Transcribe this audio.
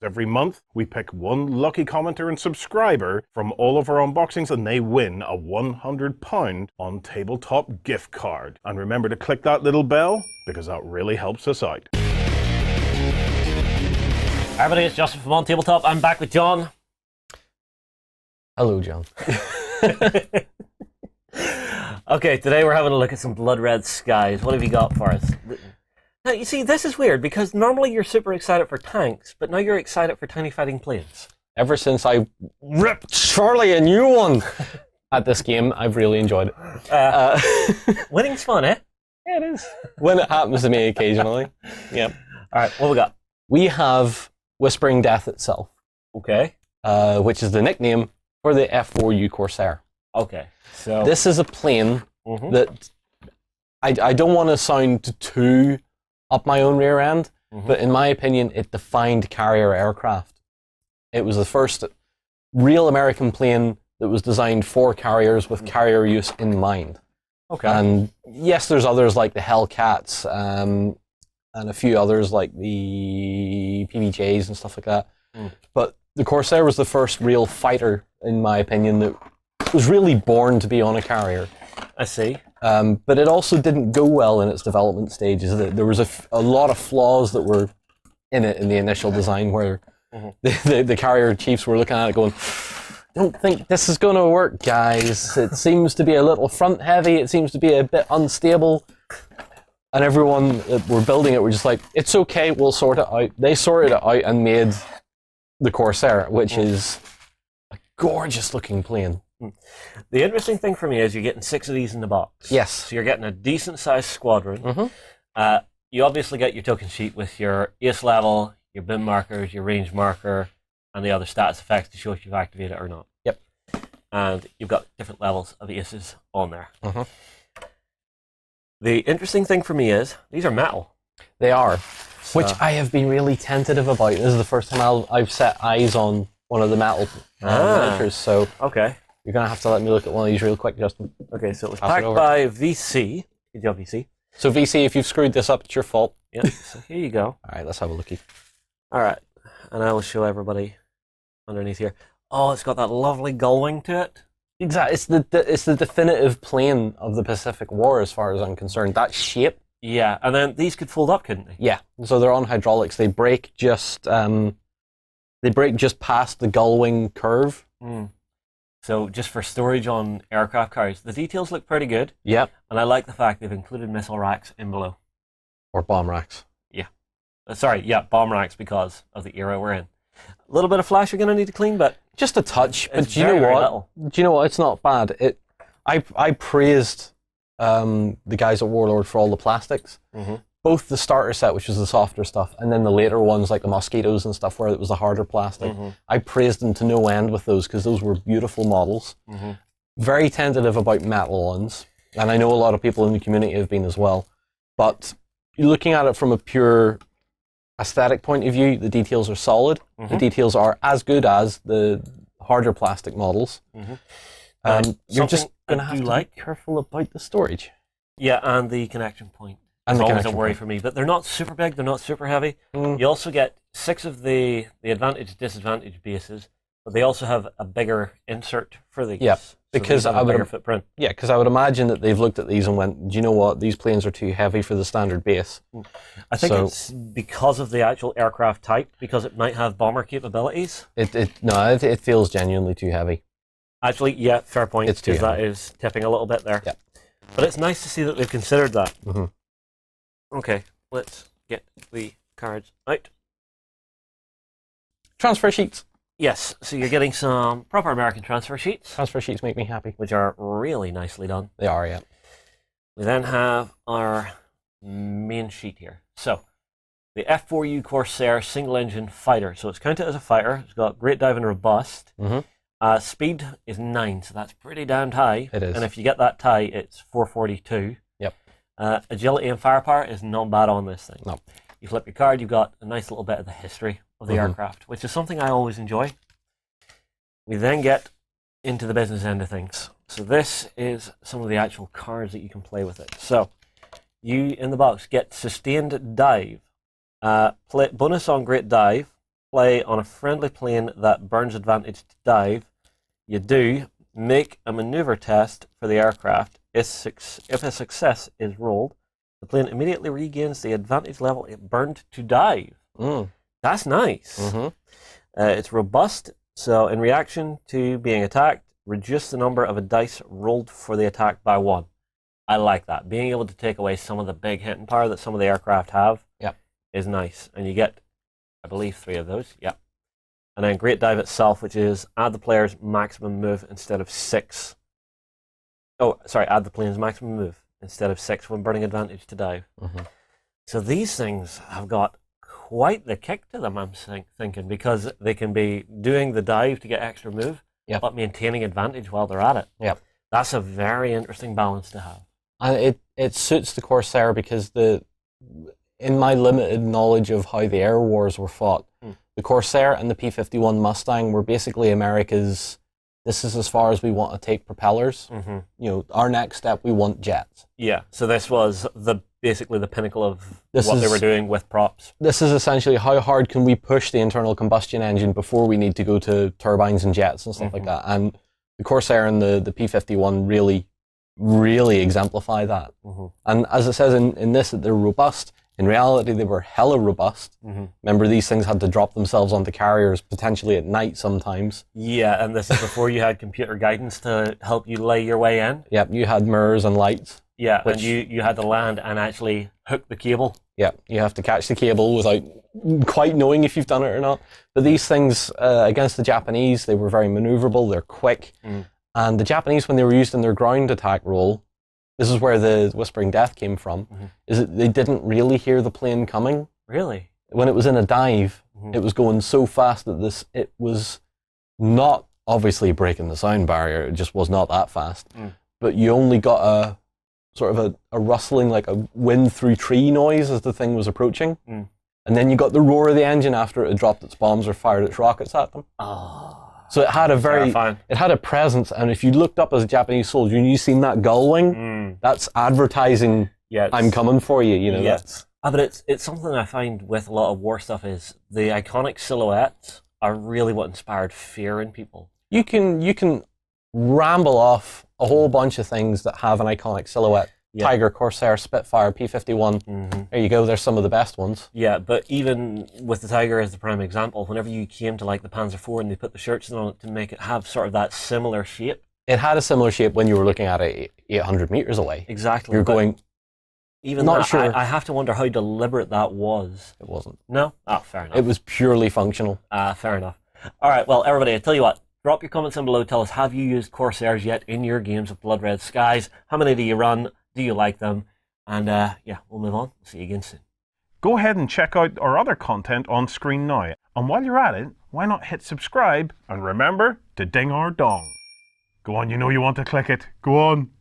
Every month, we pick one lucky commenter and subscriber from all of our unboxings, and they win a £100 OnTableTop gift card. And remember to click that little bell, because that really helps us out. Hi everybody, it's Justin from OnTableTop. I'm back with John. Hello, John. Okay, today we're having a look at some blood red skies. What have you got for us? Now, you see, this is weird, because normally you're super excited for tanks, but now you're excited for tiny fighting planes. Ever since I ripped Charlie a new one at this game, I've really enjoyed it. Winning's fun, eh? Yeah, it is. When it happens to me occasionally. Yep. Alright, what we got? We have Whispering Death itself. Okay. Which is the nickname for the F4U Corsair. Okay, so... This is a plane that I don't want to sound too up my own rear end, but in my opinion, it defined carrier aircraft. It was the first real American plane that was designed for carriers with carrier use in mind. Okay. And yes, there's others like the Hellcats and a few others like the PBJs and stuff like that. But the Corsair was the first real fighter, in my opinion, that was really born to be on a carrier. I see. But it also didn't go well in its development stages. There was a lot of flaws that were in it in the initial design where the carrier chiefs were looking at it going, I don't think this is going to work, guys. It seems to be a little front heavy. It seems to be a bit unstable. And everyone that were building it were just like, it's okay, we'll sort it out. They sorted it out and made the Corsair, which is a gorgeous looking plane. The interesting thing for me is you're getting 6 of these in the box. Yes. So you're getting a decent sized squadron. You obviously get your token sheet with your ace level, your bin markers, your range marker, and the other status effects to show if you've activated it or not. Yep. And you've got different levels of aces on there. The interesting thing for me is these are metal. They are, So- which I have been really tentative about. This is the first time I've set eyes on one of the metal miniatures, so Okay. you're going to have to let me look at one of these real quick, Justin. Okay, so it was Pass it packed over. by VC. Good job, VC. So VC, if you've screwed this up, it's your fault. Yeah, so here you go. All right, let's have a lookie. All right, and I will show everybody underneath here. Oh, it's got that lovely gull-wing to it. Exactly, it's the definitive plane of the Pacific War, as far as I'm concerned. That shape. Yeah, and then these could fold up, couldn't they? Yeah. So they're on hydraulics. They break just past the gull-wing curve. So just for storage on aircraft carriers, the details look pretty good. Yep. And I like the fact they've included missile racks in below. Or bomb racks. Yeah. Sorry, yeah, bomb racks because of the era we're in. A little bit of flash you're going to need to clean, but Just a touch, but it's do you know very, very what? little. Do you know what? It's not bad. I praised the guys at Warlord for all the plastics. Both the starter set, which was the softer stuff, and then the later ones like the mosquitoes and stuff where it was the harder plastic. I praised them to no end with those because those were beautiful models. Very tentative about metal ones, and I know a lot of people in the community have been as well. But looking at it from a pure aesthetic point of view, the details are solid. The details are as good as the harder plastic models. You're just going to have to be careful about the storage. Yeah, and the connection point. And It's the always a connection worry point. for me, but they're not super big, they're not super heavy. You also get 6 of the advantage disadvantage bases, but they also have a bigger insert for these. Yeah, So because these have I a would bigger footprint. Yeah, because I would imagine that they've looked at these and went, do you know what? These planes are too heavy for the standard base. I think So- it's because of the actual aircraft type, because it might have bomber capabilities. It feels genuinely too heavy. Actually, yeah, fair point. It's too because that heavy. is tipping a little bit there. Yeah. But it's nice to see that they've considered that. Mhm. Okay, let's get the cards out. Transfer sheets. Yes, so you're getting some proper American transfer sheets, Transfer sheets make me happy. which are really nicely done. They are, yeah. We then have our main sheet here. So, the F4U Corsair single-engine fighter. So it's counted as a fighter. It's got great dive and robust. Speed is 9, so that's pretty damned high. It is. And if you get that tie, it's 442. Yep. Agility and firepower is not bad on this thing. No. You flip your card, you've got a nice little bit of the history of the aircraft, which is something I always enjoy. We then get into the business end of things. So this is some of the actual cards that you can play with it. So you, in the box, get Sustained Dive. Bonus on Great Dive, play on a friendly plane that burns advantage to dive, you do make a maneuver test for the aircraft. If a success is rolled, the plane immediately regains the advantage level it burned to dive. That's nice. It's robust, so in reaction to being attacked, reduce the number of a dice rolled for the attack by 1. I like that. Being able to take away some of the big hitting power that some of the aircraft have is nice. And you get, I believe, 3 of those. Yep. And then Great Dive itself, which is add the player's maximum move instead of 6. Oh, sorry, add the plane's maximum move instead of 6 when burning advantage to dive. So these things have got quite the kick to them, I'm thinking, because they can be doing the dive to get extra move, but maintaining advantage while they're at it. That's a very interesting balance to have. And it suits the Corsair because in my limited knowledge of how the air wars were fought, the Corsair and the P-51 Mustang were basically America's, this is as far as we want to take propellers. You know, our next step, we want jets. Yeah, so this was basically the pinnacle of what they were doing with props. This is essentially how hard can we push the internal combustion engine before we need to go to turbines and jets and stuff like that. And the Corsair and the P-51 really exemplify that. And as it says in this, that they're robust. In reality, they were hella robust. Remember, these things had to drop themselves onto carriers, potentially at night sometimes. Yeah, and this is before you had computer guidance to help you lay your way in. Yep, you had mirrors and lights. Yeah, and you had to land and actually hook the cable. Yeah, you have to catch the cable without quite knowing if you've done it or not. But these things, against the Japanese, they were very maneuverable, they're quick. And the Japanese, when they were used in their ground attack role, this is where the Whispering Death came from, is that they didn't really hear the plane coming. Really? When it was in a dive, it was going so fast that it was not obviously breaking the sound barrier, it just was not that fast. But you only got a sort of a rustling, like a wind through tree noise as the thing was approaching. And then you got the roar of the engine after it had dropped its bombs or fired its rockets at them. So it had it had a presence, and if you looked up as a Japanese soldier and you seen that gull-wing, that's advertising, I'm coming for you, you know. Yes. But it's something I find with a lot of war stuff is the iconic silhouettes are really what inspired fear in people. You can ramble off a whole bunch of things that have an iconic silhouette. Tiger, Corsair, Spitfire, P-51. There you go, there's some of the best ones. Yeah, but even with the Tiger as the prime example, whenever you came to like the Panzer IV and they put the shirts on it to make it have sort of that similar shape. It had a similar shape when you were looking at it 800 meters away. Exactly. You're going, even not that, sure. I have to wonder how deliberate that was. It wasn't. No? Oh, fair enough. It was purely functional. Fair enough. All right, well, everybody, I tell you what, drop your comments down below. Tell us, have you used Corsairs yet in your games of Blood Red Skies? How many do you run? Do you like them? And yeah, we'll move on. See you again soon. Go ahead and check out our other content on screen now. And while you're at it, why not hit subscribe and remember to ding our dong. Go on, you know you want to click it. Go on.